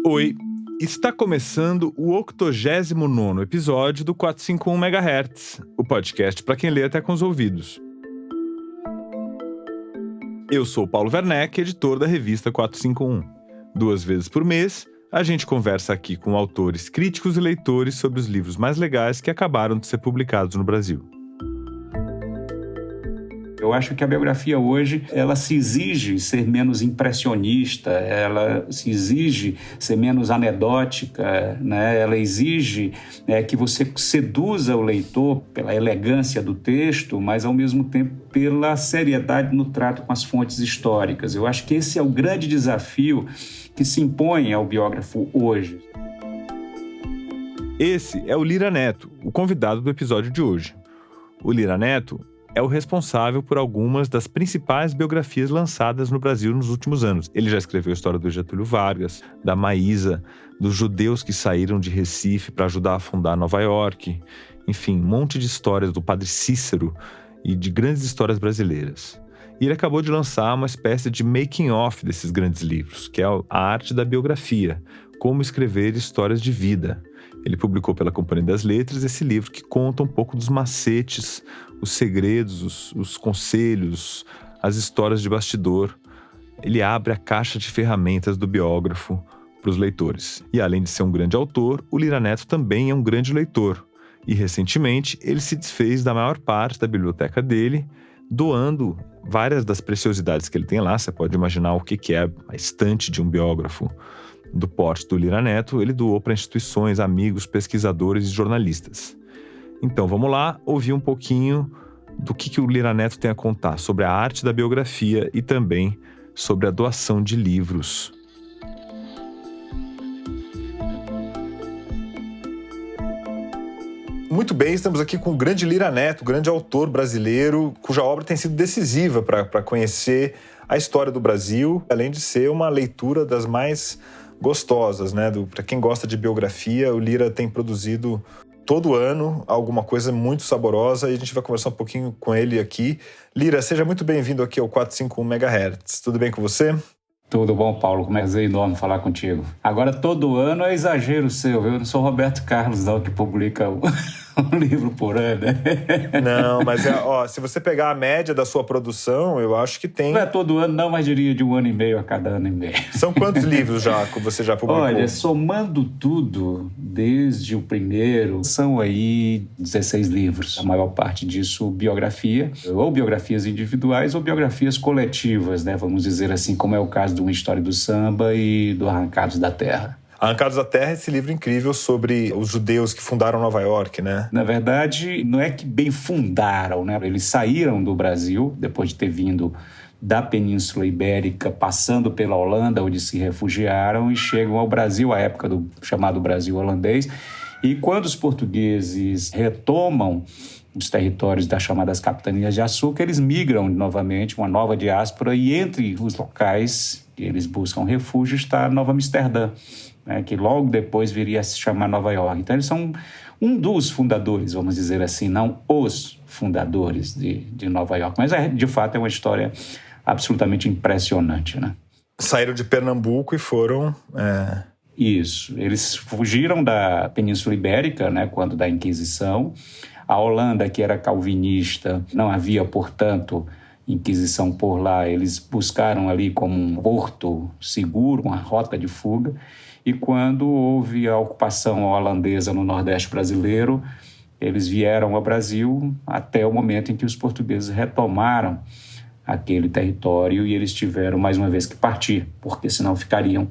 Oi, está começando o 89º episódio do 451 MHz, o podcast para quem lê até com os ouvidos. Eu sou o Paulo Werneck, editor da revista 451. 2 vezes por mês, a gente conversa aqui com autores, críticos e leitores sobre os livros mais legais que acabaram de ser publicados no Brasil. Eu acho que a biografia hoje, ela se exige ser menos impressionista, ela se exige ser menos anedótica, né? Ela exige que você seduza o leitor pela elegância do texto, mas ao mesmo tempo pela seriedade no trato com as fontes históricas. Eu acho que esse é o grande desafio que se impõe ao biógrafo hoje. Esse é o Lira Neto, o convidado do episódio de hoje. O Lira Neto é o responsável por algumas das principais biografias lançadas no Brasil nos últimos anos. Ele já escreveu a história do Getúlio Vargas, da Maísa, dos judeus que saíram de Recife para ajudar a fundar Nova York, enfim, um monte de histórias do Padre Cícero e de grandes histórias brasileiras. E ele acabou de lançar uma espécie de making-of desses grandes livros, que é a arte da biografia, como escrever histórias de vida. Ele publicou pela Companhia das Letras esse livro que conta um pouco dos macetes, os segredos, os conselhos, as histórias de bastidor. Ele abre a caixa de ferramentas do biógrafo para os leitores. E além de ser um grande autor, o Lira Neto também é um grande leitor. E recentemente ele se desfez da maior parte da biblioteca dele, doando várias das preciosidades que ele tem lá. Você pode imaginar o que é a estante de um biógrafo do porte do Lira Neto. Ele doou para instituições, amigos, pesquisadores e jornalistas. Então vamos lá ouvir um pouquinho do que o Lira Neto tem a contar sobre a arte da biografia e também sobre a doação de livros. Muito bem, estamos aqui com o grande Lira Neto, grande autor brasileiro, cuja obra tem sido decisiva para conhecer a história do Brasil, além de ser uma leitura das mais gostosas, né? Para quem gosta de biografia, o Lira tem produzido todo ano alguma coisa muito saborosa e a gente vai conversar um pouquinho com ele aqui. Lira, seja muito bem-vindo aqui ao 451 MHz. Tudo bem com você? Tudo bom, Paulo? Como é enorme falar contigo. Agora, todo ano é exagero seu, viu? Eu não sou Roberto Carlos, não, que publica um livro por ano, né? Não, mas se você pegar a média da sua produção, eu acho que tem... Não é todo ano, não, mas diria de 1 ano e meio a cada ano e meio. São quantos livros já que você já publicou? Olha, somando tudo, desde o primeiro, são aí 16 livros. A maior parte disso, biografia, ou biografias individuais ou biografias coletivas, né? Vamos dizer assim, como é o caso de Uma História do Samba e do Arrancados da Terra. Arrancados da Terra é esse livro incrível sobre os judeus que fundaram Nova York, né? Na verdade, não é que bem fundaram, né? Eles saíram do Brasil, depois de ter vindo da Península Ibérica, passando pela Holanda, onde se refugiaram, e chegam ao Brasil, à época do chamado Brasil holandês. E quando os portugueses retomam os territórios das chamadas capitanias de açúcar, eles migram novamente, uma nova diáspora, e entre os locais que eles buscam refúgio está Nova Amsterdã, né, que logo depois viria a se chamar Nova York. Então, eles são um dos fundadores, vamos dizer assim, não os fundadores de Nova York. Mas, de fato, é uma história absolutamente impressionante, né? Saíram de Pernambuco e foram... Isso. Eles fugiram da Península Ibérica, né, quando da Inquisição. A Holanda, que era calvinista, não havia, portanto, Inquisição por lá. Eles buscaram ali como um porto seguro, uma rota de fuga. E quando houve a ocupação holandesa no Nordeste brasileiro, eles vieram ao Brasil até o momento em que os portugueses retomaram aquele território e eles tiveram mais uma vez que partir, porque senão ficariam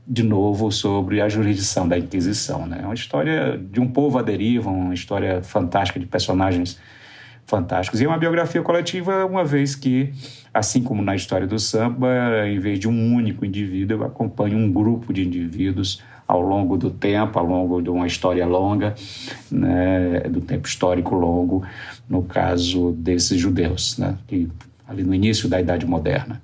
de novo sobre a jurisdição da Inquisição, né? É uma história de um povo à deriva, uma história fantástica de personagens fantásticos. E é uma biografia coletiva, uma vez que, assim como na história do samba, em vez de um único indivíduo, eu acompanho um grupo de indivíduos ao longo do tempo, ao longo de uma história longa, né, do tempo histórico longo, no caso desses judeus, né, que, ali no início da Idade Moderna.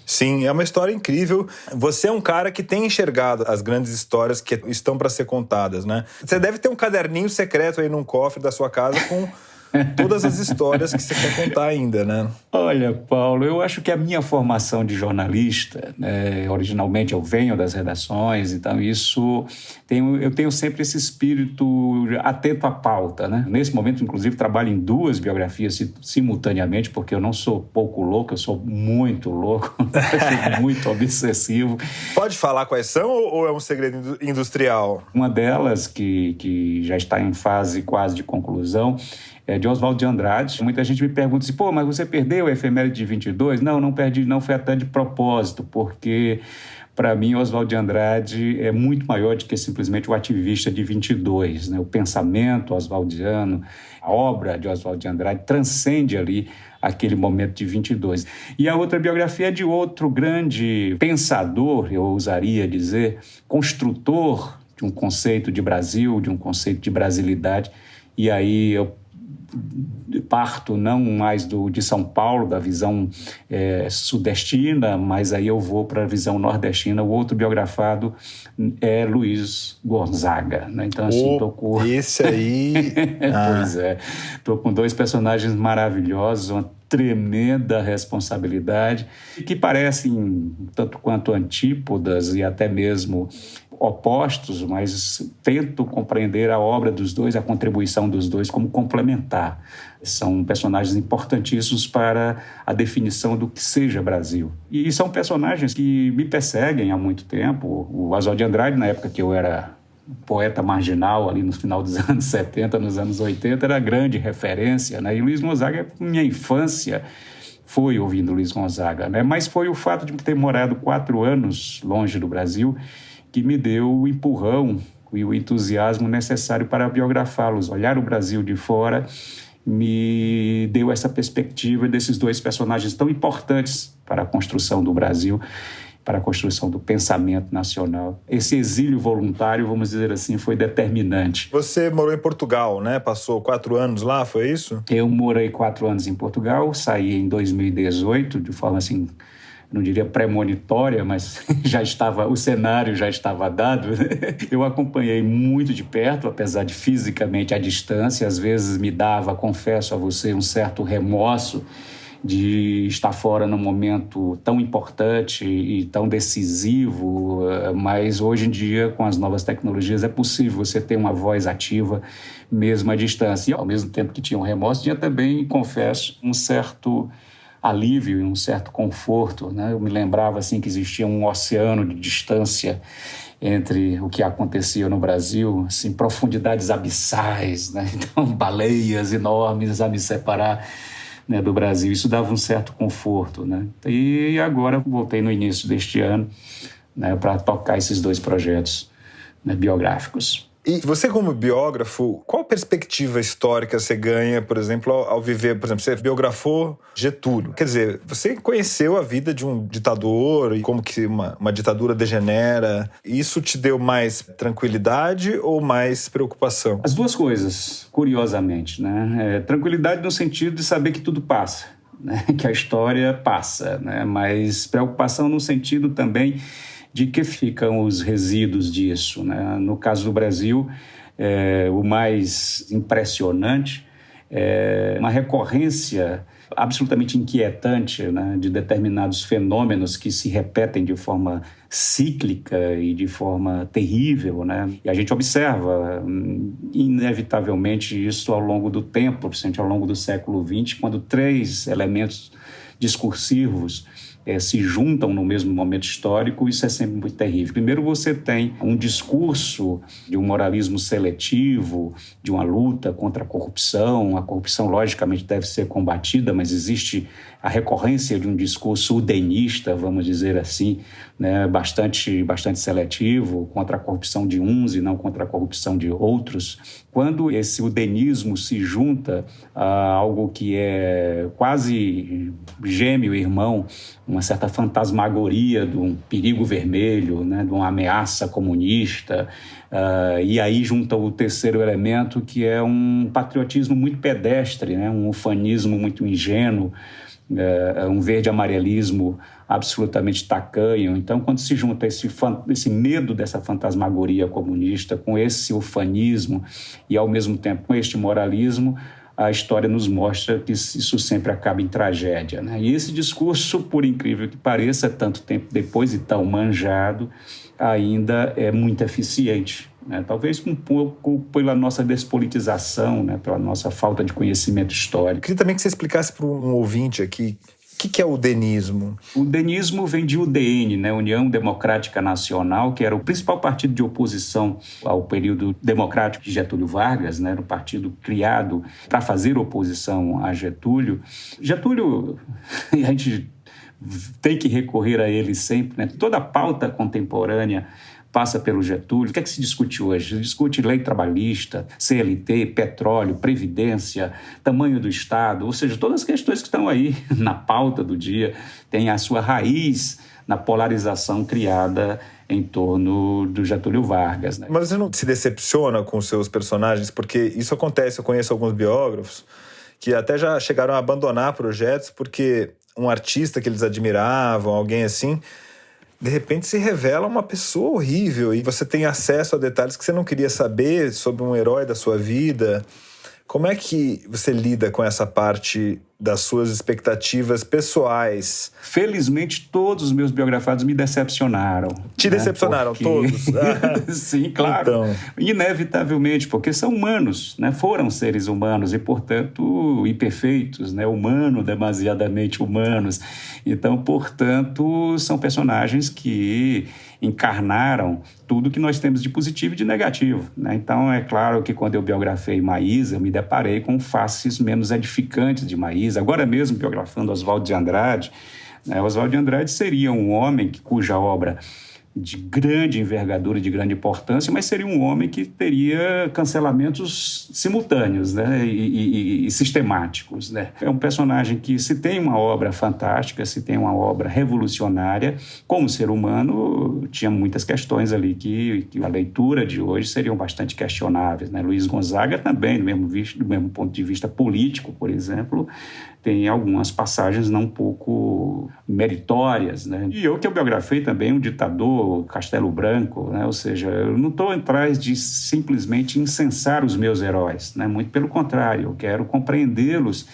Sim, é uma história incrível. Você é um cara que tem enxergado as grandes histórias que estão para ser contadas, né? Você deve ter um caderninho secreto aí num cofre da sua casa com todas as histórias que você quer contar ainda, né? Olha, Paulo, eu acho que a minha formação de jornalista, né, originalmente eu venho das redações, então eu tenho sempre esse espírito atento à pauta, né? Nesse momento, inclusive, trabalho em 2 biografias simultaneamente, porque eu não sou pouco louco, eu sou muito louco, muito obsessivo. Pode falar quais são ou é um segredo industrial? Uma delas, que já está em fase quase de conclusão, é de Oswald de Andrade. Muita gente me pergunta assim, mas você perdeu a efeméride de 22? Não perdi, não foi até de propósito, porque para mim Oswald de Andrade é muito maior do que simplesmente o ativista de 22, né? O pensamento oswaldiano, a obra de Oswald de Andrade transcende ali aquele momento de 22. E a outra biografia é de outro grande pensador, eu ousaria dizer, construtor de um conceito de Brasil, de um conceito de brasilidade. E aí eu parto não mais de São Paulo, da visão sudestina, mas aí eu vou para a visão nordestina. O outro biografado é Luiz Gonzaga, né? Então, assim, esse aí... Pois é. Estou com 2 personagens maravilhosos, uma tremenda responsabilidade, que parecem tanto quanto antípodas e até mesmo opostos, mas tento compreender a obra dos dois, a contribuição dos dois como complementar. São personagens importantíssimos para a definição do que seja Brasil. E são personagens que me perseguem há muito tempo. O Oswald de Andrade, na época que eu era poeta marginal, ali no final dos anos 70, nos anos 80, era grande referência, né? E Luiz Gonzaga, minha infância foi ouvindo Luiz Gonzaga, né? Mas foi o fato de ter morado 4 anos longe do Brasil que me deu o empurrão e o entusiasmo necessário para biografá-los. Olhar o Brasil de fora me deu essa perspectiva desses 2 personagens tão importantes para a construção do Brasil, para a construção do pensamento nacional. Esse exílio voluntário, vamos dizer assim, foi determinante. Você morou em Portugal, né? Passou 4 anos lá, foi isso? Eu morei 4 anos em Portugal, saí em 2018, de forma assim, não diria premonitória, mas o cenário já estava dado. Eu acompanhei muito de perto, apesar de fisicamente à distância. Às vezes me dava, confesso a você, um certo remorso de estar fora num momento tão importante e tão decisivo, mas hoje em dia, com as novas tecnologias, é possível você ter uma voz ativa mesmo à distância. E ao mesmo tempo que tinha um remorso, tinha também, confesso, um certo alívio e um certo conforto, né? Eu me lembrava assim que existia um oceano de distância entre o que acontecia no Brasil, assim, profundidades abissais, né? Então, baleias enormes a me separar, né, do Brasil. Isso dava um certo conforto, né? E agora voltei no início deste ano, né, para tocar esses 2 projetos, né, biográficos. E você, como biógrafo, qual perspectiva histórica você ganha, por exemplo, ao viver? Por exemplo, você biografou Getúlio. Quer dizer, você conheceu a vida de um ditador e como que uma ditadura degenera. Isso te deu mais tranquilidade ou mais preocupação? As 2 coisas, curiosamente, né? Tranquilidade no sentido de saber que tudo passa, né? Que a história passa, né? Mas preocupação no sentido também de que ficam os resíduos disso, né? No caso do Brasil, o mais impressionante é uma recorrência absolutamente inquietante, né, de determinados fenômenos que se repetem de forma cíclica e de forma terrível, né? E a gente observa, inevitavelmente, isso ao longo do tempo, principalmente ao longo do século XX, quando 3 elementos discursivos se juntam no mesmo momento histórico, isso é sempre muito terrível. Primeiro, você tem um discurso de um moralismo seletivo, de uma luta contra a corrupção. A corrupção, logicamente, deve ser combatida, mas existe a recorrência de um discurso udenista, vamos dizer assim, né, bastante seletivo, contra a corrupção de uns e não contra a corrupção de outros. Quando esse udenismo se junta a algo que é quase gêmeo, irmão, uma certa fantasmagoria de um perigo vermelho, né, de uma ameaça comunista, e aí junta o terceiro elemento, que é um patriotismo muito pedestre, né, um ufanismo muito ingênuo, um verde-amarelismo absolutamente tacanho. Então, quando se junta esse medo dessa fantasmagoria comunista com esse ufanismo e, ao mesmo tempo, com este moralismo, a história nos mostra que isso sempre acaba em tragédia, né? E esse discurso, por incrível que pareça, tanto tempo depois e tão manjado, ainda é muito eficiente, né? Talvez um pouco pela nossa despolitização, né? Pela nossa falta de conhecimento histórico. Eu queria também que você explicasse para um ouvinte aqui o que é o denismo? O denismo vem de UDN, né? União Democrática Nacional, que era o principal partido de oposição ao período democrático de Getúlio Vargas, né? Era um partido criado para fazer oposição a Getúlio. Getúlio, a gente tem que recorrer a ele sempre, né? Toda a pauta contemporânea passa pelo Getúlio. O que é que se discute hoje? Se discute lei trabalhista, CLT, petróleo, previdência, tamanho do Estado, ou seja, todas as questões que estão aí na pauta do dia têm a sua raiz na polarização criada em torno do Getúlio Vargas, né? Mas você não se decepciona com os seus personagens? Porque isso acontece, eu conheço alguns biógrafos que até já chegaram a abandonar projetos porque um artista que eles admiravam, alguém assim, de repente se revela uma pessoa horrível e você tem acesso a detalhes que você não queria saber sobre um herói da sua vida. Como é que você lida com essa parte das suas expectativas pessoais? Felizmente, todos os meus biografados me decepcionaram. Te decepcionaram, porque... todos? Sim, claro. Então... Inevitavelmente, porque são humanos, né? Foram seres humanos e, portanto, imperfeitos, né? Demasiadamente humanos. Então, portanto, são personagens que encarnaram tudo que nós temos de positivo e de negativo, né? Então, é claro que quando eu biografei Maísa, eu me deparei com faces menos edificantes de Maísa. Agora mesmo, biografando Oswaldo de Andrade, né? Oswaldo de Andrade seria um homem cuja obra de grande envergadura e de grande importância, mas seria um homem que teria cancelamentos simultâneos, né? e sistemáticos, né? É um personagem que, se tem uma obra fantástica, se tem uma obra revolucionária, como ser humano, tinha muitas questões ali que a leitura de hoje seriam bastante questionáveis, né? Luiz Gonzaga também, do mesmo ponto de vista político, por exemplo, tem algumas passagens não pouco meritórias, né? E eu que eu biografei também um ditador, Castelo Branco, né? Ou seja, eu não estou atrás de simplesmente incensar os meus heróis, né? Muito pelo contrário, eu quero compreendê-los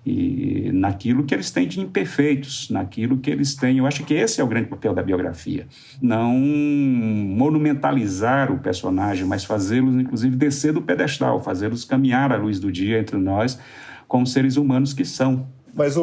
e naquilo que eles têm de imperfeitos, naquilo que eles têm. Eu acho que esse é o grande papel da biografia. Não monumentalizar o personagem, mas fazê-los, inclusive, descer do pedestal, fazê-los caminhar à luz do dia entre nós, como seres humanos que são. Mas,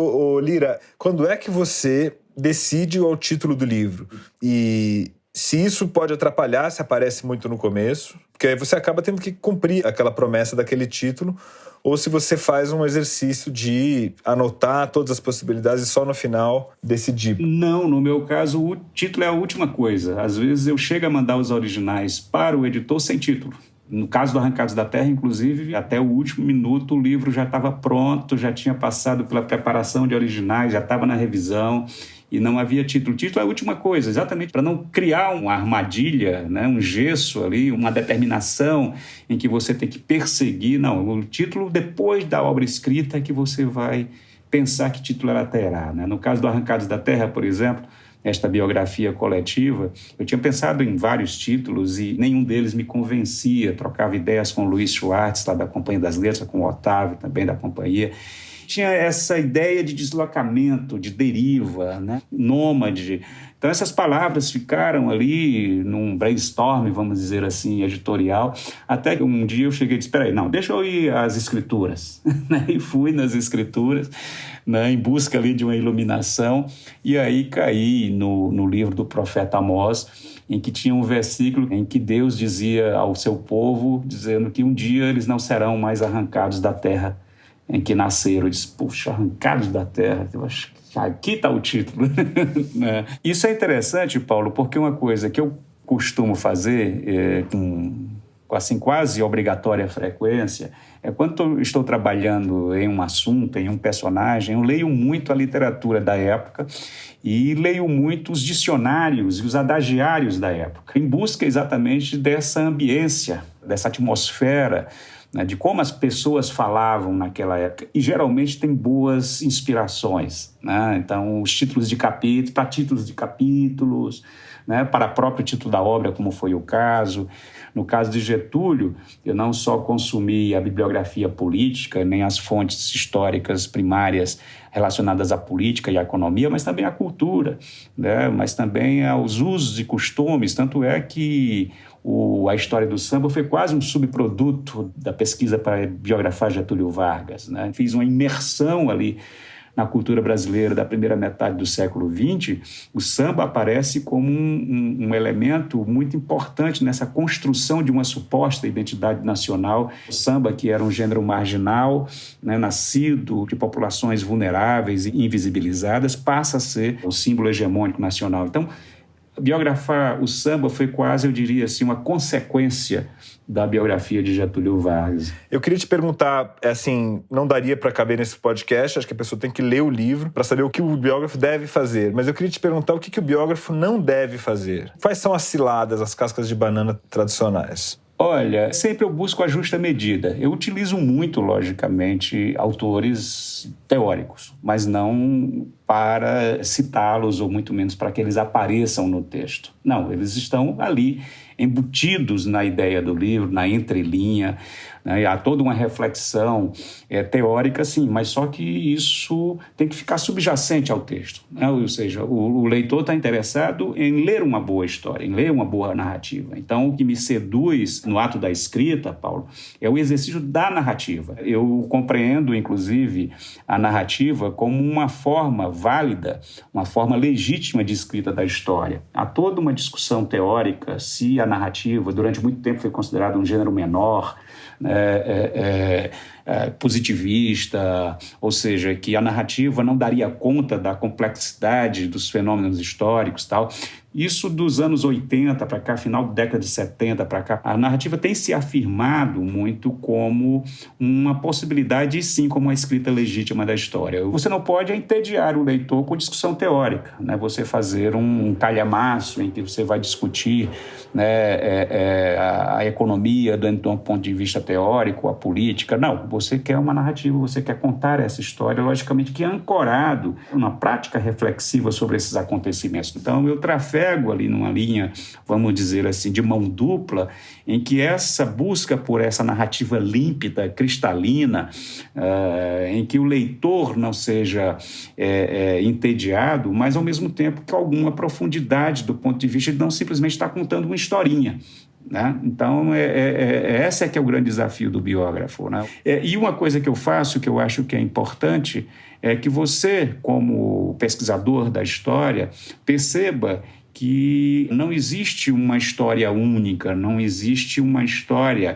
Lira, quando é que você decide o título do livro? E se isso pode atrapalhar, se aparece muito no começo, porque aí você acaba tendo que cumprir aquela promessa daquele título, ou se você faz um exercício de anotar todas as possibilidades e só no final decidir. Não, no meu caso, o título é a última coisa. Às vezes eu chego a mandar os originais para o editor sem título. No caso do Arrancados da Terra, inclusive, até o último minuto o livro já estava pronto, já tinha passado pela preparação de originais, já estava na revisão e não havia título. O título é a última coisa, exatamente para não criar uma armadilha, né, um gesso ali, uma determinação em que você tem que perseguir. Não, o título, depois da obra escrita, é que você vai pensar que título ela terá, né? No caso do Arrancados da Terra, por exemplo, esta biografia coletiva, eu tinha pensado em vários títulos e nenhum deles me convencia. Trocava ideias com o Luiz Schwartz, lá da Companhia das Letras, com o Otávio, também da companhia. Tinha essa ideia de deslocamento, de deriva, né? Nômade. Então, essas palavras ficaram ali num brainstorm, vamos dizer assim, editorial, até que um dia eu cheguei e disse, espera aí, não, deixa eu ir às escrituras. E fui nas escrituras, né, em busca ali de uma iluminação, e aí caí no livro do profeta Amós, em que tinha um versículo em que Deus dizia ao seu povo, dizendo que um dia eles não serão mais arrancados da terra em que nasceram. Eu disse, puxa, arrancados da terra, eu acho que aqui está o título. Isso é interessante, Paulo, porque uma coisa que eu costumo fazer com assim, quase obrigatória frequência é quando eu estou trabalhando em um assunto, em um personagem, eu leio muito a literatura da época e leio muito os dicionários e os adagiários da época, em busca exatamente dessa ambiência, dessa atmosfera, né, de como as pessoas falavam naquela época, e geralmente tem boas inspirações, né? Então, os títulos de capítulos, para títulos de capítulos, né? Para o próprio título da obra, como foi o caso. No caso de Getúlio, eu não só consumi a bibliografia política, nem as fontes históricas primárias relacionadas à política e à economia, mas também à cultura, né? Mas também aos usos e costumes. Tanto é que a história do samba foi quase um subproduto da pesquisa para biografar Getúlio Vargas, né? Fiz uma imersão ali na cultura brasileira da primeira metade do século XX. O samba aparece como um elemento muito importante nessa construção de uma suposta identidade nacional. O samba, que era um gênero marginal, né, nascido de populações vulneráveis e invisibilizadas, passa a ser o símbolo hegemônico nacional. Então, biografar o samba foi quase, eu diria assim, uma consequência da biografia de Getúlio Vargas. Eu queria te perguntar, assim, não daria para caber nesse podcast, acho que a pessoa tem que ler o livro para saber o que o biógrafo deve fazer, mas eu queria te perguntar o que o biógrafo não deve fazer. Quais são as ciladas, as cascas de banana tradicionais? Olha, sempre eu busco a justa medida. Eu utilizo muito, logicamente, autores teóricos, mas não para citá-los ou muito menos para que eles apareçam no texto. Não, eles estão ali embutidos na ideia do livro, na entrelinha, né? Há toda uma reflexão teórica, sim, mas só que isso tem que ficar subjacente ao texto, né? Ou seja, o leitor está interessado em ler uma boa história, em ler uma boa narrativa. Então, o que me seduz no ato da escrita, Paulo, é o exercício da narrativa. Eu compreendo, inclusive, a narrativa como uma forma válida, uma forma legítima de escrita da história. Há toda uma discussão teórica se a narrativa, durante muito tempo, foi considerada um gênero menor, positivista, ou seja, que a narrativa não daria conta da complexidade dos fenômenos históricos e tal. Isso dos anos 80 para cá, final da década de 70 para cá, a narrativa tem se afirmado muito como uma possibilidade e sim como uma escrita legítima da história. Você não pode entediar o leitor com discussão teórica, né? Você fazer um calhamaço em que você vai discutir, né, a economia dentro de um ponto de vista teórico, a política. Não, você quer uma narrativa, você quer contar essa história, logicamente que é ancorado numa prática reflexiva sobre esses acontecimentos. Então, eu trafego ali numa linha, vamos dizer assim, de mão dupla, em que essa busca por essa narrativa límpida, cristalina, em que o leitor não seja entediado, mas ao mesmo tempo com alguma profundidade do ponto de vista de não simplesmente estar contando uma historinha, né? Então, esse é que é o grande desafio do biógrafo, né? E uma coisa que eu faço, que eu acho que é importante, é que você, como pesquisador da história, perceba que não existe uma história única, não existe uma história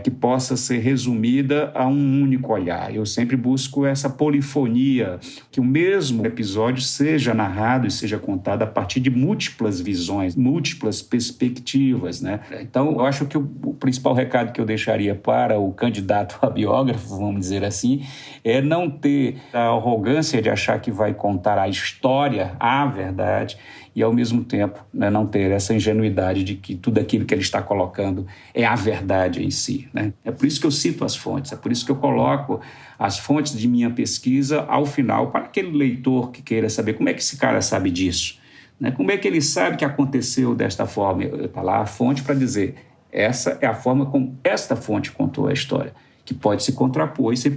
que possa ser resumida a um único olhar. Eu sempre busco essa polifonia, que o mesmo episódio seja narrado e seja contado a partir de múltiplas visões, múltiplas perspectivas, né? Então, eu acho que o principal recado que eu deixaria para o candidato a biógrafo, vamos dizer assim, é não ter a arrogância de achar que vai contar a história, a verdade, e, ao mesmo tempo, né, não ter essa ingenuidade de que tudo aquilo que ele está colocando é a verdade em si, né? É por isso que eu cito as fontes, é por isso que eu coloco as fontes de minha pesquisa ao final, para aquele leitor que queira saber como é que esse cara sabe disso, né? Como é que ele sabe que aconteceu desta forma. Está lá a fonte para dizer, essa é a forma como esta fonte contou a história, que pode se contrapor e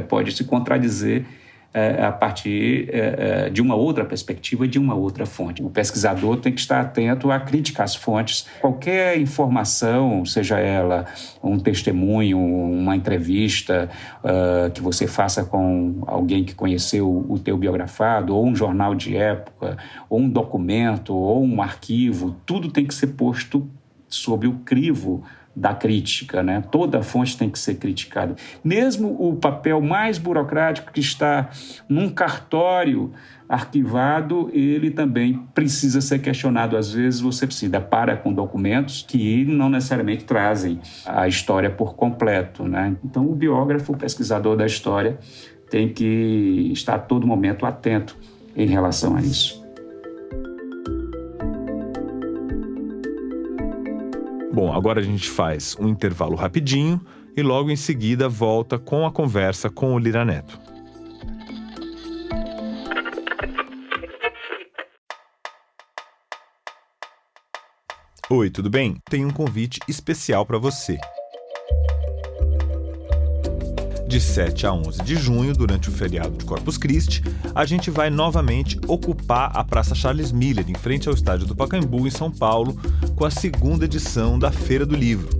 pode se contradizer a partir de uma outra perspectiva, de uma outra fonte. O pesquisador tem que estar atento à crítica às fontes. Qualquer informação, seja ela um testemunho, uma entrevista que você faça com alguém que conheceu o teu biografado, ou um jornal de época, ou um documento, ou um arquivo, tudo tem que ser posto sob o crivo da crítica, né? Toda fonte tem que ser criticada. Mesmo o papel mais burocrático que está num cartório arquivado, ele também precisa ser questionado. Às vezes você se depara com documentos que não necessariamente trazem a história por completo, né? Então, o biógrafo, o pesquisador da história, tem que estar a todo momento atento em relação a isso. Bom, agora a gente faz um intervalo rapidinho e logo em seguida volta com a conversa com o Lira Neto. Oi, tudo bem? Tenho um convite especial para você. De 7 a 11 de junho, durante o feriado de Corpus Christi, a gente vai novamente ocupar a Praça Charles Miller, em frente ao estádio do Pacaembu, em São Paulo, com a segunda edição da Feira do Livro.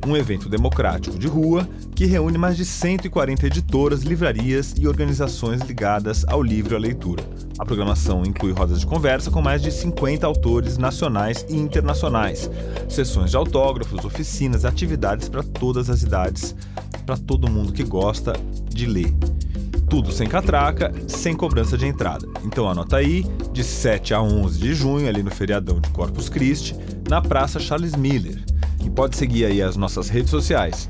Um evento democrático de rua que reúne mais de 140 editoras, livrarias e organizações ligadas ao livro e à leitura. A programação inclui rodas de conversa com mais de 50 autores nacionais e internacionais, sessões de autógrafos, oficinas, atividades para todas as idades, para todo mundo que gosta de ler. Tudo sem catraca, sem cobrança de entrada. Então anota aí, de 7 a 11 de junho, ali no feriadão de Corpus Christi, na Praça Charles Miller. E pode seguir aí as nossas redes sociais,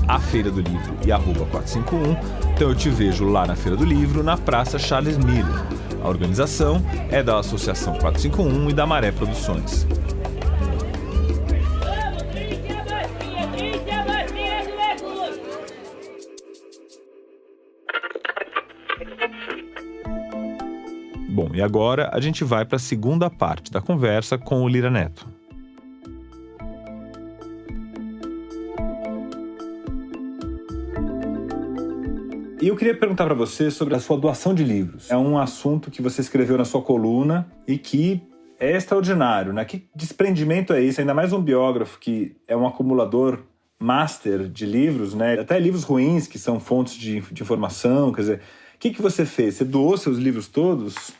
@afeiradolivro e @451. Então eu te vejo lá na Feira do Livro, na Praça Charles Miller. A organização é da Associação 451 e da Maré Produções. Bom, e agora a gente vai para a segunda parte da conversa com o Lira Neto. E eu queria perguntar para você sobre a sua doação de livros. É um assunto que você escreveu na sua coluna e que é extraordinário, né? Que desprendimento é esse? Ainda mais um biógrafo que é um acumulador master de livros, né? Até livros ruins que são fontes de informação, quer dizer... O que você fez? Você doou seus livros todos?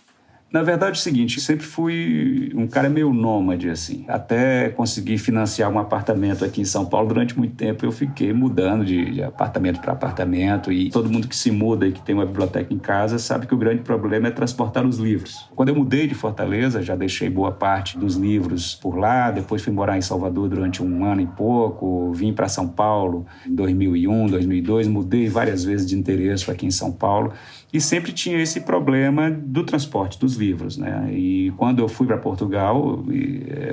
Na verdade é o seguinte, sempre fui um cara meio nômade, assim. Até conseguir financiar um apartamento aqui em São Paulo, durante muito tempo eu fiquei mudando de apartamento para apartamento, e todo mundo que se muda e que tem uma biblioteca em casa sabe que o grande problema é transportar os livros. Quando eu mudei de Fortaleza, já deixei boa parte dos livros por lá, depois fui morar em Salvador durante um ano e pouco, vim para São Paulo em 2001, 2002, mudei várias vezes de endereço aqui em São Paulo, e sempre tinha esse problema do transporte dos livros, né? E quando eu fui para Portugal,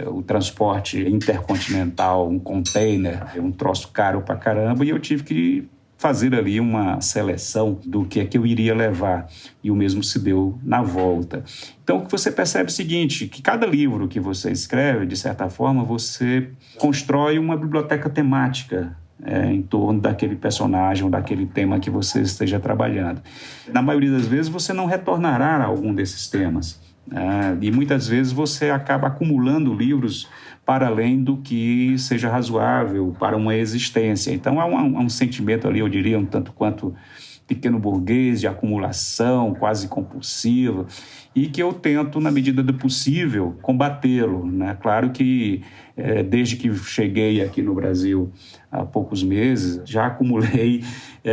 o transporte intercontinental, um container, é um troço caro pra caramba, e eu tive que fazer ali uma seleção do que é que eu iria levar. E o mesmo se deu na volta. Então, o que você percebe é o seguinte, que cada livro que você escreve, de certa forma, você constrói uma biblioteca temática em torno daquele personagem ou daquele tema que você esteja trabalhando. Na maioria das vezes, você não retornará a algum desses temas. E muitas vezes você acaba acumulando livros para além do que seja razoável para uma existência. Então, há um sentimento ali, eu diria, um tanto quanto pequeno burguês, de acumulação quase compulsiva, e que eu tento, na medida do possível, combatê-lo, né? Claro que, desde que cheguei aqui no Brasil há poucos meses, já acumulei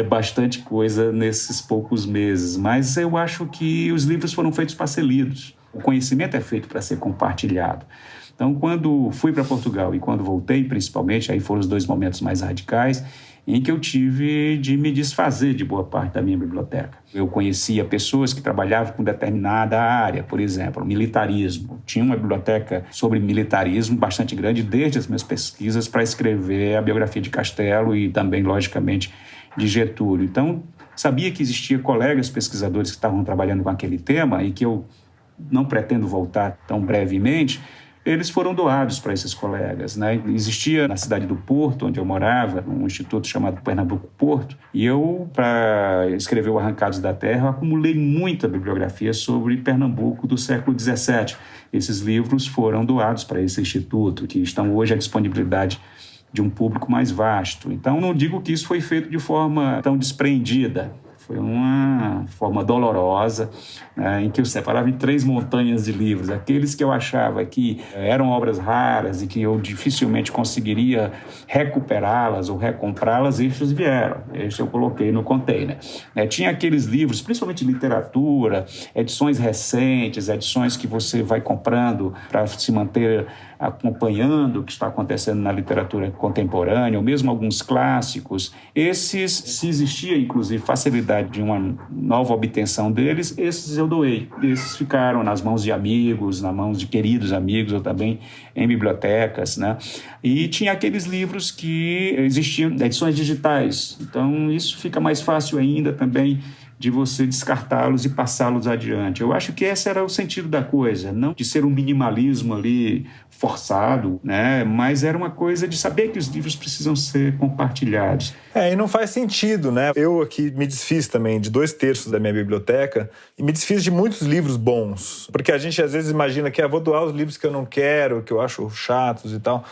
bastante coisa nesses poucos meses, mas eu acho que os livros foram feitos para ser lidos. O conhecimento é feito para ser compartilhado. Então, quando fui para Portugal e quando voltei, principalmente, aí foram os dois momentos mais radicais, em que eu tive de me desfazer de boa parte da minha biblioteca. Eu conhecia pessoas que trabalhavam com determinada área, por exemplo, militarismo. Tinha uma biblioteca sobre militarismo bastante grande desde as minhas pesquisas para escrever a biografia de Castelo e também, logicamente, de Getúlio. Então, sabia que existia colegas pesquisadores que estavam trabalhando com aquele tema e que eu não pretendo voltar tão brevemente. Eles foram doados para esses colegas, né? Existia na cidade do Porto, onde eu morava, um instituto chamado Pernambuco Porto, e eu, para escrever o Arrancados da Terra, eu acumulei muita bibliografia sobre Pernambuco do século XVII. Esses livros foram doados para esse instituto, que estão hoje à disponibilidade de um público mais vasto. Então, não digo que isso foi feito de forma tão desprendida. Foi uma forma dolorosa, em que eu separava em 3 montanhas de livros. Aqueles que eu achava que eram obras raras e que eu dificilmente conseguiria recuperá-las ou recomprá-las, esses vieram. Esses eu coloquei no container. Tinha aqueles livros, principalmente literatura, edições recentes, edições que você vai comprando para se manter acompanhando o que está acontecendo na literatura contemporânea, ou mesmo alguns clássicos. Esses, se existia, inclusive, facilidade de uma nova obtenção deles, esses eu doei. Esses ficaram nas mãos de amigos, nas mãos de queridos amigos, ou também em bibliotecas, né? E tinha aqueles livros que existiam edições digitais. Então, isso fica mais fácil ainda também de você descartá-los e passá-los adiante. Eu acho que esse era o sentido da coisa, não de ser um minimalismo ali forçado, né? Mas era uma coisa de saber que os livros precisam ser compartilhados. E não faz sentido, né? Eu aqui me desfiz também de 2/3 da minha biblioteca e me desfiz de muitos livros bons, porque a gente às vezes imagina que vou doar os livros que eu não quero, que eu acho chatos e tal.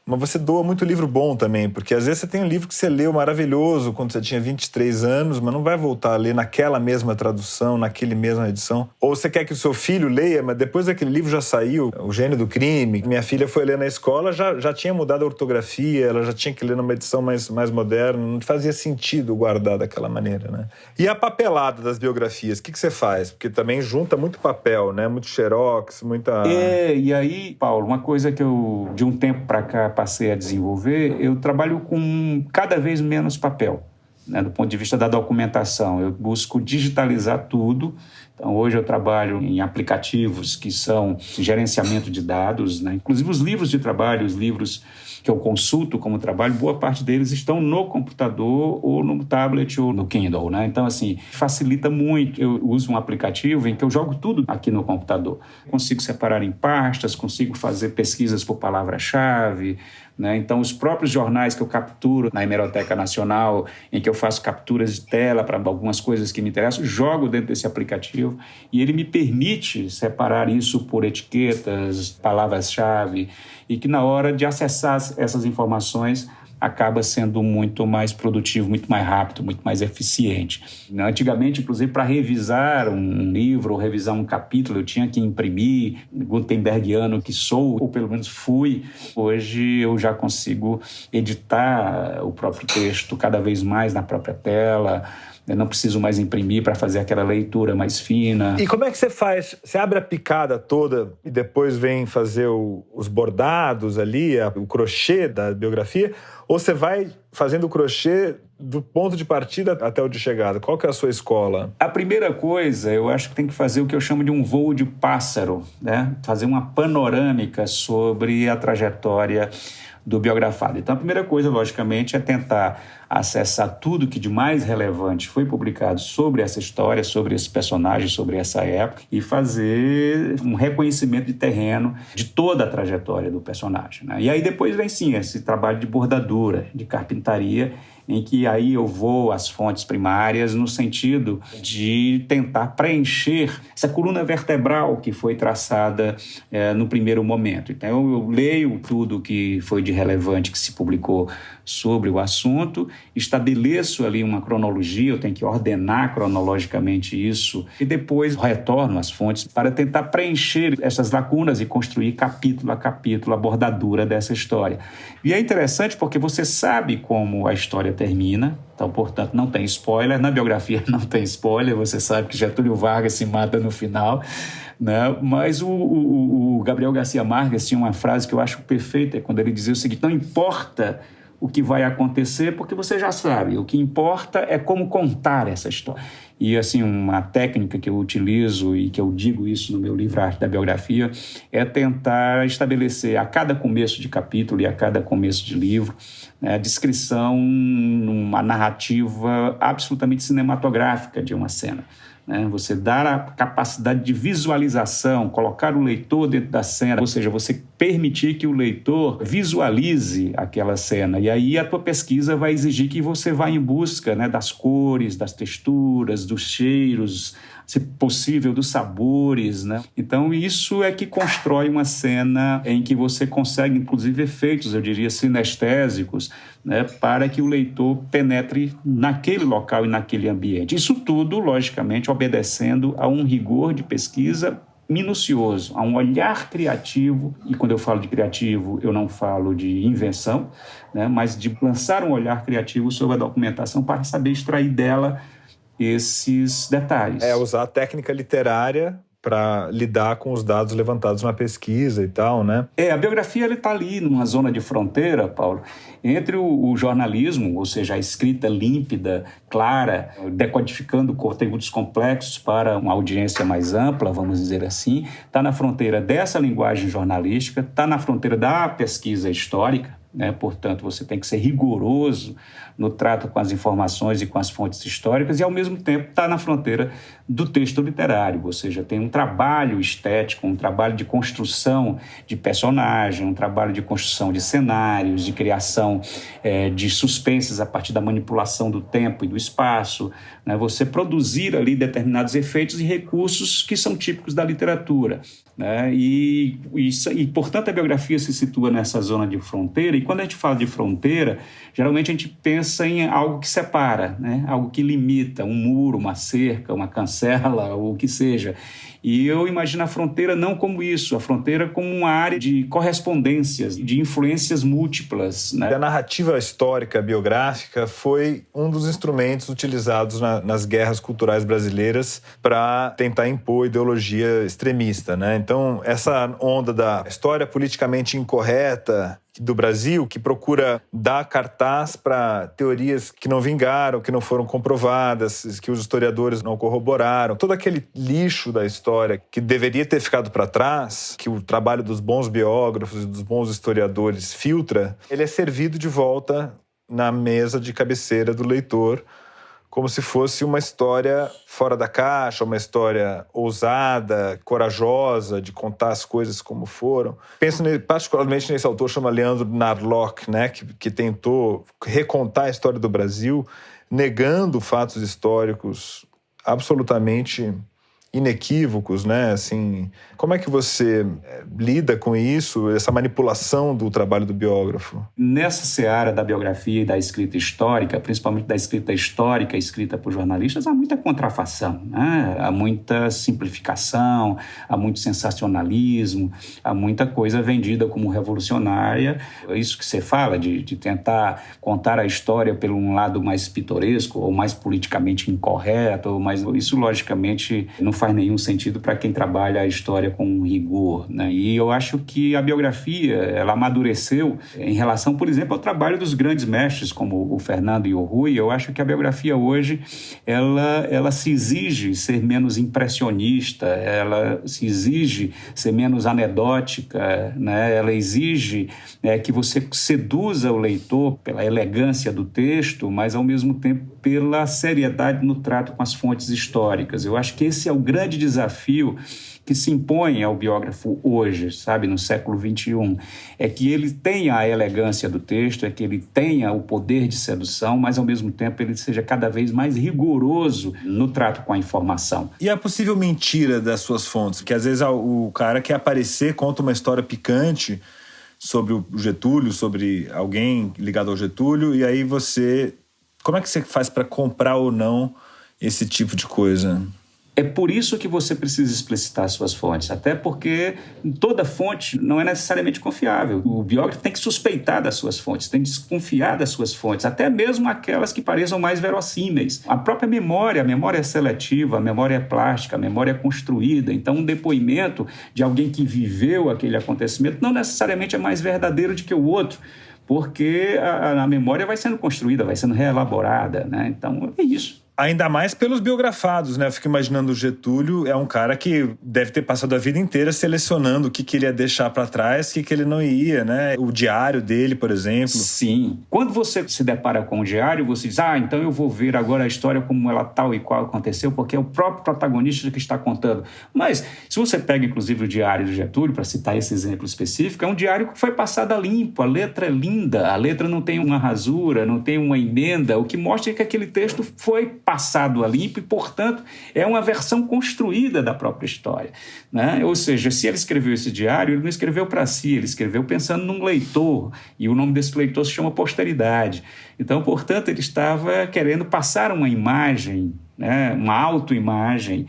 Mas você doa muito livro bom também, porque às vezes você tem um livro que você leu maravilhoso quando você tinha 23 anos, mas não vai voltar a ler naquela mesma tradução, naquela mesma edição. Ou você quer que o seu filho leia, mas depois daquele livro já saiu, O Gênio do Crime. Minha filha foi ler na escola, já tinha mudado a ortografia, ela já tinha que ler numa edição mais moderna, não fazia sentido guardar daquela maneira, né? E a papelada das biografias, o que você faz? Porque também junta muito papel, né? Muito xerox, muita... E aí, Paulo, uma coisa que eu, de um tempo para cá, passei a desenvolver, eu trabalho com cada vez menos papel, né, do ponto de vista da documentação. Eu busco digitalizar tudo. Então, hoje eu trabalho em aplicativos que são gerenciamento de dados, né? Inclusive os livros de trabalho, os livros que eu consulto como trabalho, boa parte deles estão no computador ou no tablet ou no Kindle, né? Então, assim, facilita muito. Eu uso um aplicativo em que eu jogo tudo aqui no computador. Consigo separar em pastas, consigo fazer pesquisas por palavra-chave, né? Então, os próprios jornais que eu capturo na Hemeroteca Nacional, em que eu faço capturas de tela para algumas coisas que me interessam, jogo dentro desse aplicativo e ele me permite separar isso por etiquetas, palavras-chave, e que na hora de acessar essas informações acaba sendo muito mais produtivo, muito mais rápido, muito mais eficiente. Antigamente, inclusive, para revisar um livro ou revisar um capítulo, eu tinha que imprimir, gutenbergiano que sou, ou pelo menos fui. Hoje eu já consigo editar o próprio texto cada vez mais na própria tela. Eu não preciso mais imprimir para fazer aquela leitura mais fina. E como é que você faz? Você abre a picada toda e depois vem fazer os bordados ali, o crochê da biografia? Ou você vai fazendo o crochê do ponto de partida até o de chegada? Qual que é a sua escola? A primeira coisa, eu acho que tem que fazer o que eu chamo de um voo de pássaro, né? Fazer uma panorâmica sobre a trajetória do biografado. Então, a primeira coisa, logicamente, é tentar acessar tudo que de mais relevante foi publicado sobre essa história, sobre esse personagem, sobre essa época, e fazer um reconhecimento de terreno de toda a trajetória do personagem, né? E aí depois vem, sim, esse trabalho de bordadura, de carpintaria, em que aí eu vou às fontes primárias no sentido de tentar preencher essa coluna vertebral que foi traçada no primeiro momento. Então, eu leio tudo que foi de relevante que se publicou sobre o assunto, estabeleço ali uma cronologia, eu tenho que ordenar cronologicamente isso e depois retorno às fontes para tentar preencher essas lacunas e construir capítulo a capítulo a bordadura dessa história. E é interessante porque você sabe como a história termina, então, portanto, não tem spoiler. Na biografia não tem spoiler, você sabe que Getúlio Vargas se mata no final, né? Mas o Gabriel Garcia Marques tinha uma frase que eu acho perfeita, quando ele dizia o seguinte: não importa o que vai acontecer, porque você já sabe. O que importa é como contar essa história. E, assim, uma técnica que eu utilizo e que eu digo isso no meu livro Arte da Biografia é tentar estabelecer a cada começo de capítulo e a cada começo de livro, né, a descrição, uma narrativa absolutamente cinematográfica de uma cena. Você dar a capacidade de visualização, colocar o leitor dentro da cena, ou seja, você permitir que o leitor visualize aquela cena. E aí a tua pesquisa vai exigir que você vá em busca, né, das cores, das texturas, dos cheiros, se possível, dos sabores, né? Então, isso é que constrói uma cena em que você consegue, inclusive, efeitos, eu diria, sinestésicos, né, para que o leitor penetre naquele local e naquele ambiente. Isso tudo, logicamente, obedecendo a um rigor de pesquisa minucioso, a um olhar criativo, e quando eu falo de criativo, eu não falo de invenção, né, mas de lançar um olhar criativo sobre a documentação para saber extrair dela esses detalhes. Usar a técnica literária para lidar com os dados levantados na pesquisa e tal, né? A biografia está ali numa zona de fronteira, Paulo, entre o jornalismo, ou seja, a escrita límpida, clara, decodificando conteúdos complexos para uma audiência mais ampla, vamos dizer assim, está na fronteira dessa linguagem jornalística, está na fronteira da pesquisa histórica, né? Portanto, você tem que ser rigoroso no trato com as informações e com as fontes históricas e, ao mesmo tempo, está na fronteira do texto literário, ou seja, tem um trabalho estético, um trabalho de construção de personagem, um trabalho de construção de cenários, de criação de suspenses a partir da manipulação do tempo e do espaço, né? Você produzir ali determinados efeitos e recursos que são típicos da literatura, né? E, portanto, a biografia se situa nessa zona de fronteira, e quando a gente fala de fronteira, geralmente a gente pensa em algo que separa, né? Algo que limita, um muro, uma cerca, uma cancela, ou o que seja. E eu imagino a fronteira não como isso, a fronteira como uma área de correspondências, de influências múltiplas, né? A narrativa histórica, biográfica, foi um dos instrumentos utilizados nas guerras culturais brasileiras para tentar impor ideologia extremista, né? Então, essa onda da história politicamente incorreta do Brasil, que procura dar cartaz para teorias que não vingaram, que não foram comprovadas, que os historiadores não corroboraram. Todo aquele lixo da história que deveria ter ficado para trás, que o trabalho dos bons biógrafos e dos bons historiadores filtra, ele é servido de volta na mesa de cabeceira do leitor, como se fosse uma história fora da caixa, uma história ousada, corajosa, de contar as coisas como foram. Penso particularmente nesse autor, chama Leandro Narlock, né, que tentou recontar a história do Brasil, negando fatos históricos absolutamente inequívocos, né? Assim, como é que você lida com isso, essa manipulação do trabalho do biógrafo? Nessa seara da biografia e da escrita histórica, principalmente da escrita histórica escrita por jornalistas, há muita contrafação, né? Há muita simplificação, há muito sensacionalismo, há muita coisa vendida como revolucionária. Isso que você fala de tentar contar a história por um lado mais pitoresco ou mais politicamente incorreto, mas isso, logicamente, não faz nenhum sentido para quem trabalha a história com rigor, né? E eu acho que a biografia, ela amadureceu em relação, por exemplo, ao trabalho dos grandes mestres, como o Fernando e o Rui. Eu acho que a biografia hoje, ela se exige ser menos impressionista, ela se exige ser menos anedótica, né? Ela exige que você seduza o leitor pela elegância do texto, mas, ao mesmo tempo, pela seriedade no trato com as fontes históricas. Eu acho que esse é o grande desafio que se impõe ao biógrafo hoje, sabe, no século XXI, é que ele tenha a elegância do texto, é que ele tenha o poder de sedução, mas, ao mesmo tempo, ele seja cada vez mais rigoroso no trato com a informação. E a possível mentira das suas fontes? Porque, às vezes, o cara quer aparecer, conta uma história picante sobre o Getúlio, sobre alguém ligado ao Getúlio, e aí você... Como é que você faz para comprar ou não esse tipo de coisa? É por isso que você precisa explicitar suas fontes, até porque toda fonte não é necessariamente confiável. O biógrafo tem que suspeitar das suas fontes, tem que desconfiar das suas fontes, até mesmo aquelas que pareçam mais verossímeis. A própria memória, a memória é seletiva, a memória é plástica, a memória é construída. Então, um depoimento de alguém que viveu aquele acontecimento não necessariamente é mais verdadeiro do que o outro, porque a memória vai sendo construída, vai sendo reelaborada, né? Então, é isso. Ainda mais pelos biografados, né? Eu fico imaginando o Getúlio é um cara que deve ter passado a vida inteira selecionando o que ele ia deixar para trás, o que ele não ia, né? O diário dele, por exemplo. Sim. Quando você se depara com o diário, você diz, então eu vou ver agora a história como ela tal e qual aconteceu, porque é o próprio protagonista que está contando. Mas, se você pega, inclusive, o diário do Getúlio, para citar esse exemplo específico, é um diário que foi passado a limpo, a letra é linda, a letra não tem uma rasura, não tem uma emenda, o que mostra que aquele texto foi passado a limpo e, portanto, é uma versão construída da própria história, né? Ou seja, se ele escreveu esse diário, ele não escreveu para si, ele escreveu pensando num leitor, e o nome desse leitor se chama posteridade. Então, portanto, ele estava querendo passar uma imagem, né, uma autoimagem,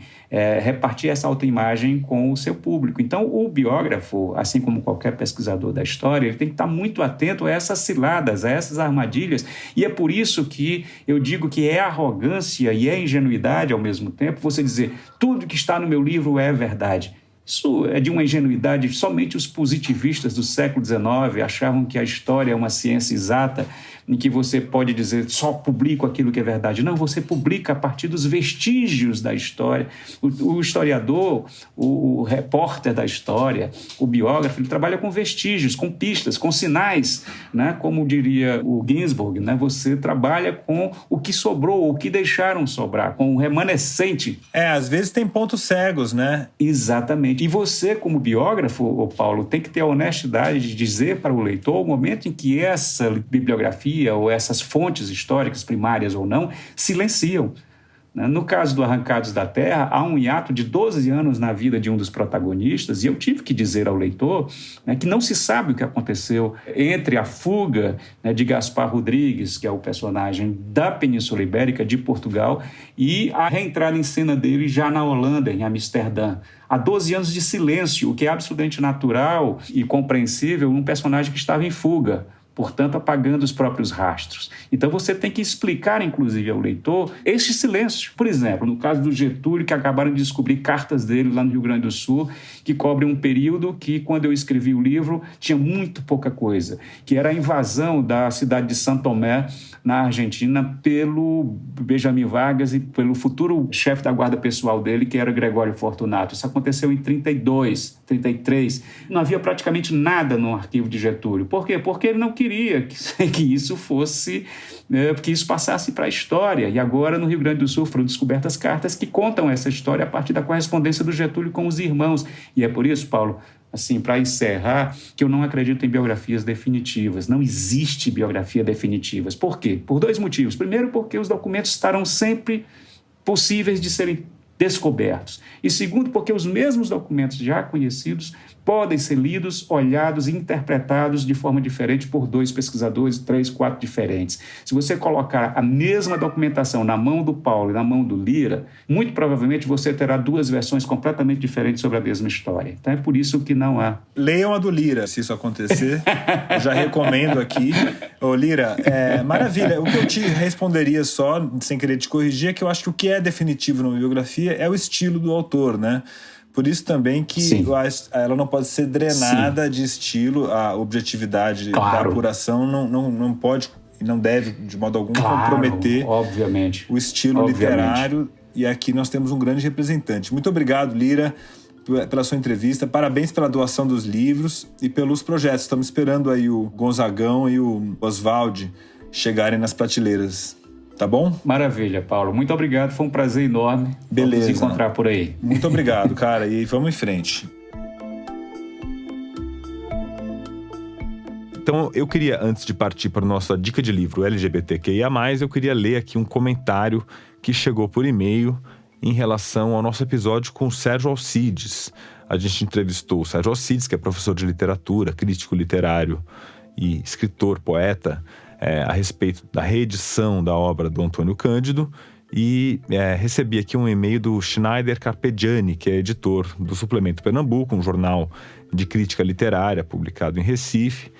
repartir essa autoimagem com o seu público. Então, o biógrafo, assim como qualquer pesquisador da história, ele tem que estar muito atento a essas ciladas, a essas armadilhas, e é por isso que eu digo que é arrogância e é ingenuidade ao mesmo tempo você dizer, tudo que está no meu livro é verdade. Isso é de uma ingenuidade. Somente os positivistas do século XIX achavam que a história é uma ciência exata, em que você pode dizer só publico aquilo que é verdade. Não, você publica a partir dos vestígios da história. O historiador, o repórter da história, o biógrafo, ele trabalha com vestígios, com pistas, com sinais, né? Como diria o Ginsburg, né? Você trabalha com o que sobrou, o que deixaram sobrar, com o remanescente. Às vezes tem pontos cegos, né? Exatamente. E você, como biógrafo, Paulo, tem que ter a honestidade de dizer para o leitor o momento em que essa bibliografia ou essas fontes históricas, primárias ou não, silenciam. No caso do Arrancados da Terra, há um hiato de 12 anos na vida de um dos protagonistas, e eu tive que dizer ao leitor, né, que não se sabe o que aconteceu entre a fuga, né, de Gaspar Rodrigues, que é o personagem da Península Ibérica, de Portugal, e a reentrada em cena dele já na Holanda, em Amsterdã. Há 12 anos de silêncio, o que é absolutamente natural e compreensível num personagem que estava em fuga, portanto, apagando os próprios rastros. Então, você tem que explicar, inclusive, ao leitor este silêncio. Por exemplo, no caso do Getúlio, que acabaram de descobrir cartas dele lá no Rio Grande do Sul, que cobrem um período que, quando eu escrevi o livro, tinha muito pouca coisa, que era a invasão da cidade de São Tomé, na Argentina, pelo Benjamin Vargas e pelo futuro chefe da guarda pessoal dele, que era Gregório Fortunato. Isso aconteceu em 32, 33. Não havia praticamente nada no arquivo de Getúlio. Por quê? Porque ele não queria que isso fosse, que isso passasse para a história. E agora, no Rio Grande do Sul, foram descobertas cartas que contam essa história a partir da correspondência do Getúlio com os irmãos. E é por isso, Paulo, assim, para encerrar, que eu não acredito em biografias definitivas. Não existe biografia definitiva. Por quê? Por dois motivos. Primeiro, porque os documentos estarão sempre possíveis de serem descobertos. E segundo, porque os mesmos documentos já conhecidos podem ser lidos, olhados e interpretados de forma diferente por 2 pesquisadores, 3, 4 diferentes. Se você colocar a mesma documentação na mão do Paulo e na mão do Lira, muito provavelmente você terá 2 versões completamente diferentes sobre a mesma história. Então é por isso que não há. Leiam a do Lira, se isso acontecer. Eu já recomendo aqui. Ô, Lira, maravilha. O que eu te responderia só, sem querer te corrigir, é que eu acho que o que é definitivo numa biografia é o estilo do autor, né? Por isso também que ela não pode ser drenada de estilo, a objetividade da apuração não pode e não deve, de modo algum, comprometer o estilo literário. E aqui nós temos um grande representante. Muito obrigado, Lira, pela sua entrevista. Parabéns pela doação dos livros e pelos projetos. Estamos esperando aí o Gonzagão e o Oswald chegarem nas prateleiras. Tá bom? Maravilha, Paulo. Muito obrigado. Foi um prazer enorme. Beleza. Nos encontrar por aí. Muito obrigado, cara. E vamos em frente. Então, eu queria, antes de partir para a nossa dica de livro LGBTQIA+, eu queria ler aqui um comentário que chegou por e-mail em relação ao nosso episódio com o Sérgio Alcides. A gente entrevistou o Sérgio Alcides, que é professor de literatura, crítico literário e escritor, poeta, a respeito da reedição da obra do Antônio Cândido, e recebi aqui um e-mail do Schneider Carpegiani, que é editor do Suplemento Pernambuco, um jornal de crítica literária publicado em Recife,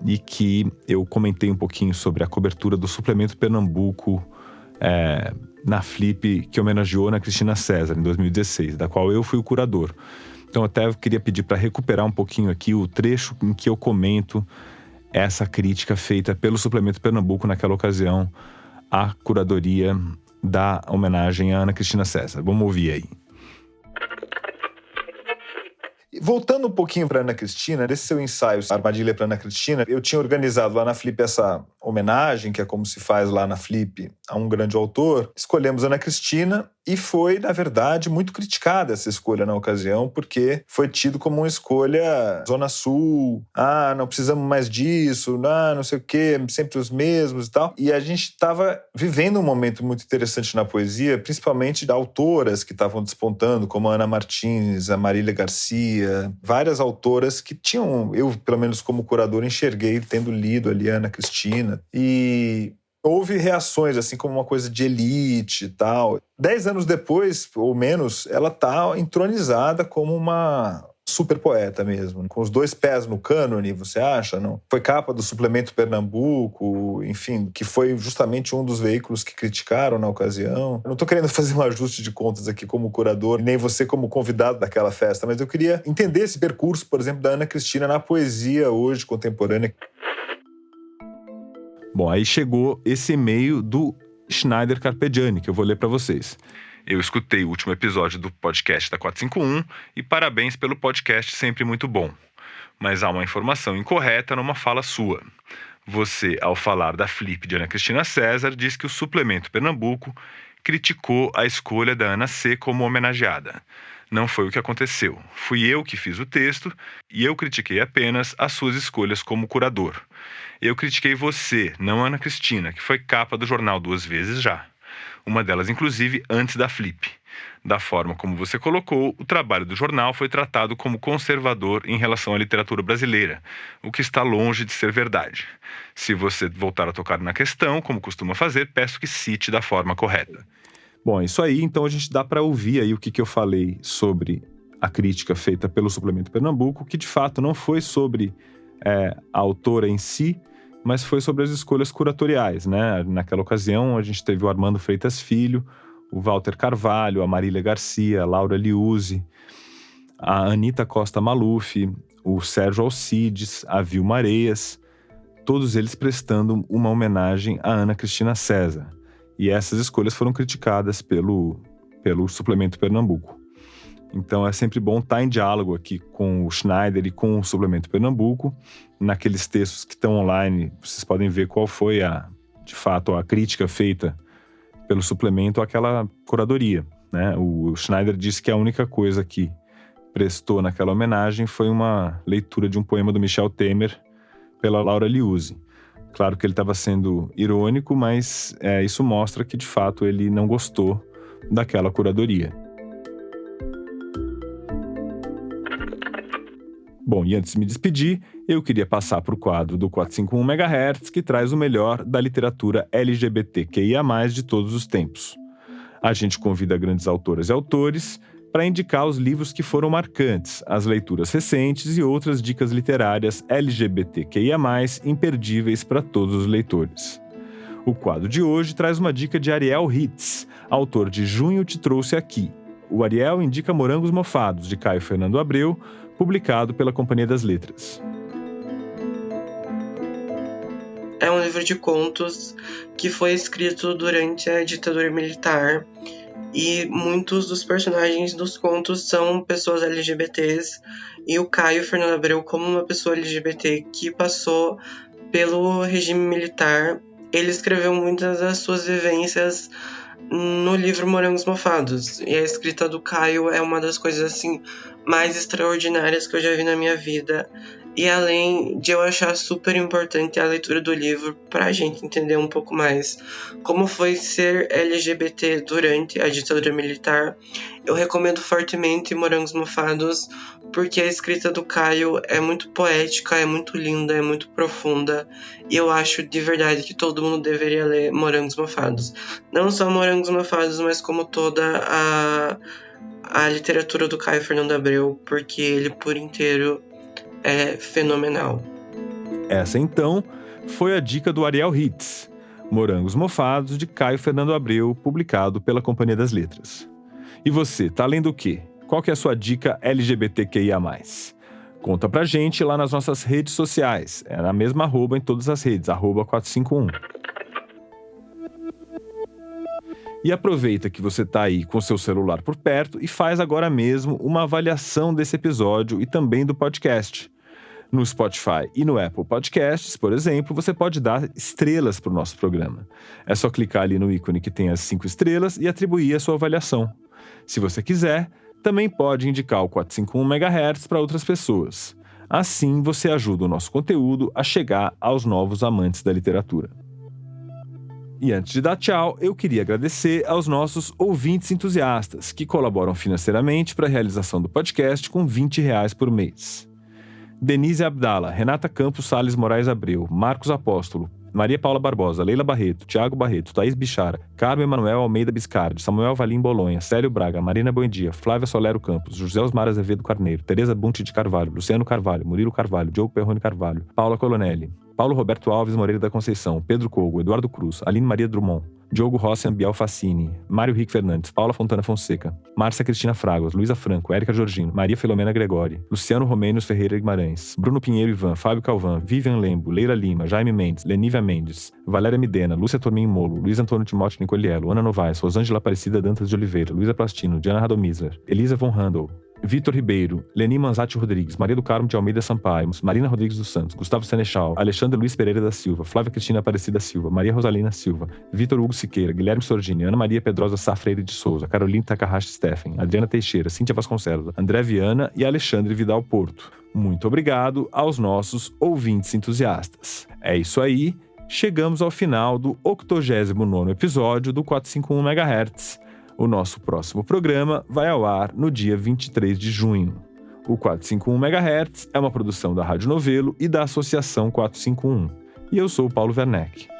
e que eu comentei um pouquinho sobre a cobertura do Suplemento Pernambuco na Flip, que homenageou Ana Cristina César, em 2016, da qual eu fui o curador. Então até eu queria pedir para recuperar um pouquinho aqui o trecho em que eu comento essa crítica feita pelo Suplemento Pernambuco naquela ocasião à curadoria da homenagem a Ana Cristina César. Vamos ouvir aí. Voltando um pouquinho para Ana Cristina, desse seu ensaio Armadilha para Ana Cristina, eu tinha organizado lá na Flip essa homenagem, que é como se faz lá na Flip, a um grande autor. Escolhemos Ana Cristina e foi, na verdade, muito criticada essa escolha na ocasião, porque foi tido como uma escolha Zona Sul, não precisamos mais disso, não sei o quê, sempre os mesmos e tal. E a gente estava vivendo um momento muito interessante na poesia, principalmente de autoras que estavam despontando, como a Ana Martins, a Marília Garcia, várias autoras que tinham, eu pelo menos como curador enxerguei tendo lido ali a Ana Cristina, e houve reações, assim, como uma coisa de elite e tal. 10 anos depois, ou menos, ela está entronizada como uma super poeta mesmo, com os 2 pés no cânone, você acha? Não? Foi capa do Suplemento Pernambuco, enfim, que foi justamente um dos veículos que criticaram na ocasião. Eu não estou querendo fazer um ajuste de contas aqui como curador, nem você como convidado daquela festa, mas eu queria entender esse percurso, por exemplo, da Ana Cristina na poesia hoje contemporânea. Bom, aí chegou esse e-mail do Schneider Carpegiani, que eu vou ler para vocês. Eu escutei o último episódio do podcast da 451 e parabéns pelo podcast, sempre muito bom. Mas há uma informação incorreta numa fala sua. Você, ao falar da Flip de Ana Cristina César, disse que o Suplemento Pernambuco criticou a escolha da Ana C. como homenageada. Não foi o que aconteceu. Fui eu que fiz o texto e eu critiquei apenas as suas escolhas como curador. Eu critiquei você, não a Ana Cristina, que foi capa do jornal 2 vezes já. Uma delas, inclusive, antes da Flip. Da forma como você colocou, o trabalho do jornal foi tratado como conservador em relação à literatura brasileira, o que está longe de ser verdade. Se você voltar a tocar na questão, como costuma fazer, peço que cite da forma correta. Bom, é isso aí. Então a gente dá para ouvir aí o que eu falei sobre a crítica feita pelo Suplemento Pernambuco, que de fato não foi sobre a autora em si, mas foi sobre as escolhas curatoriais, né? Naquela ocasião, a gente teve o Armando Freitas Filho, o Walter Carvalho, a Marília Garcia, a Laura Liuzzi, a Anita Costa Maluf, o Sérgio Alcides, a Vilma Areias, todos eles prestando uma homenagem à Ana Cristina César. E essas escolhas foram criticadas pelo Suplemento Pernambuco. Então é sempre bom estar em diálogo aqui com o Schneider e com o Suplemento Pernambuco. Naqueles textos que estão online, vocês podem ver qual foi, de fato, a crítica feita pelo suplemento àquela curadoria, né? O Schneider disse que a única coisa que prestou naquela homenagem foi uma leitura de um poema do Michel Temer pela Laura Liuzzi. Claro que ele estava sendo irônico, mas isso mostra que, de fato, ele não gostou daquela curadoria. Bom, e antes de me despedir, eu queria passar para o quadro do 451 MHz, que traz o melhor da literatura LGBTQIA+, de todos os tempos. A gente convida grandes autoras e autores para indicar os livros que foram marcantes, as leituras recentes e outras dicas literárias LGBTQIA+, imperdíveis para todos os leitores. O quadro de hoje traz uma dica de Ariel Hitz, autor de Junho Te Trouxe Aqui. O Ariel indica Morangos Mofados, de Caio Fernando Abreu, publicado pela Companhia das Letras. É um livro de contos que foi escrito durante a ditadura militar e muitos dos personagens dos contos são pessoas LGBTs e o Caio Fernando Abreu, como uma pessoa LGBT que passou pelo regime militar, ele escreveu muitas das suas vivências no livro Morangos Mofados. E a escrita do Caio é uma das coisas assim mais extraordinárias que eu já vi na minha vida. E além de eu achar super importante a leitura do livro para a gente entender um pouco mais como foi ser LGBT durante a ditadura militar, eu recomendo fortemente Morangos Mofados, porque a escrita do Caio é muito poética, é muito linda, é muito profunda, e eu acho de verdade que todo mundo deveria ler Morangos Mofados. Não só Morangos Mofados, mas como toda a literatura do Caio Fernando Abreu, porque ele por inteiro é fenomenal. Essa, então, foi a dica do Ariel Hitz, Morangos Mofados, de Caio Fernando Abreu, publicado pela Companhia das Letras. E você, tá lendo o quê? Qual que é a sua dica LGBTQIA+. Conta pra gente lá nas nossas redes sociais. É na mesma arroba em todas as redes, @451. E aproveita que você tá aí com seu celular por perto e faz agora mesmo uma avaliação desse episódio e também do podcast. No Spotify e no Apple Podcasts, por exemplo, você pode dar estrelas para o nosso programa. É só clicar ali no ícone que tem as 5 estrelas e atribuir a sua avaliação. Se você quiser, também pode indicar o 451 MHz para outras pessoas. Assim, você ajuda o nosso conteúdo a chegar aos novos amantes da literatura. E antes de dar tchau, eu queria agradecer aos nossos ouvintes entusiastas que colaboram financeiramente para a realização do podcast com R$20 por mês. Denise Abdala, Renata Campos Salles Moraes Abreu, Marcos Apóstolo, Maria Paula Barbosa, Leila Barreto, Tiago Barreto, Thaís Bichara, Carmen Emanuel Almeida Biscardi, Samuel Valim Bolonha, Célio Braga, Marina Buendia, Flávia Solero Campos, José Osmar Azevedo Carneiro, Tereza Bunte de Carvalho, Luciano Carvalho, Murilo Carvalho, Diogo Perrone Carvalho, Paula Colonelli, Paulo Roberto Alves Moreira da Conceição, Pedro Cogo, Eduardo Cruz, Aline Maria Drummond, Diogo Rossi Biel Facini, Mário Rick Fernandes, Paula Fontana Fonseca, Márcia Cristina Fraguas, Luísa Franco, Érica Jorgino, Maria Filomena Gregori, Luciano Romenos Ferreira Guimarães, Bruno Pinheiro Ivan, Fábio Calvan, Vivian Lembo, Leira Lima, Jaime Mendes, Lenívia Mendes, Valéria Midena, Lúcia Tormin Molo, Luiz Antônio Timóteo Nicoliello, Ana Novaes, Rosângela Aparecida Dantas de Oliveira, Luísa Plastino, Diana Radomizar, Elisa von Handel, Vitor Ribeiro, Leni Manzatti Rodrigues, Maria do Carmo de Almeida Sampaio, Marina Rodrigues dos Santos, Gustavo Senechal, Alexandre Luiz Pereira da Silva, Flávia Cristina Aparecida Silva, Maria Rosalina Silva, Vitor Hugo Siqueira, Guilherme Sorgini, Ana Maria Pedrosa Sá Freire de Souza, Caroline Takahashi Steffen, Adriana Teixeira, Cíntia Vasconcelos, André Viana e Alexandre Vidal Porto. Muito obrigado aos nossos ouvintes entusiastas. É isso aí, chegamos ao final do 89º episódio do 451 MHz. O nosso próximo programa vai ao ar no dia 23 de junho. O 451 MHz é uma produção da Rádio Novelo e da Associação 451. E eu sou o Paulo Werneck.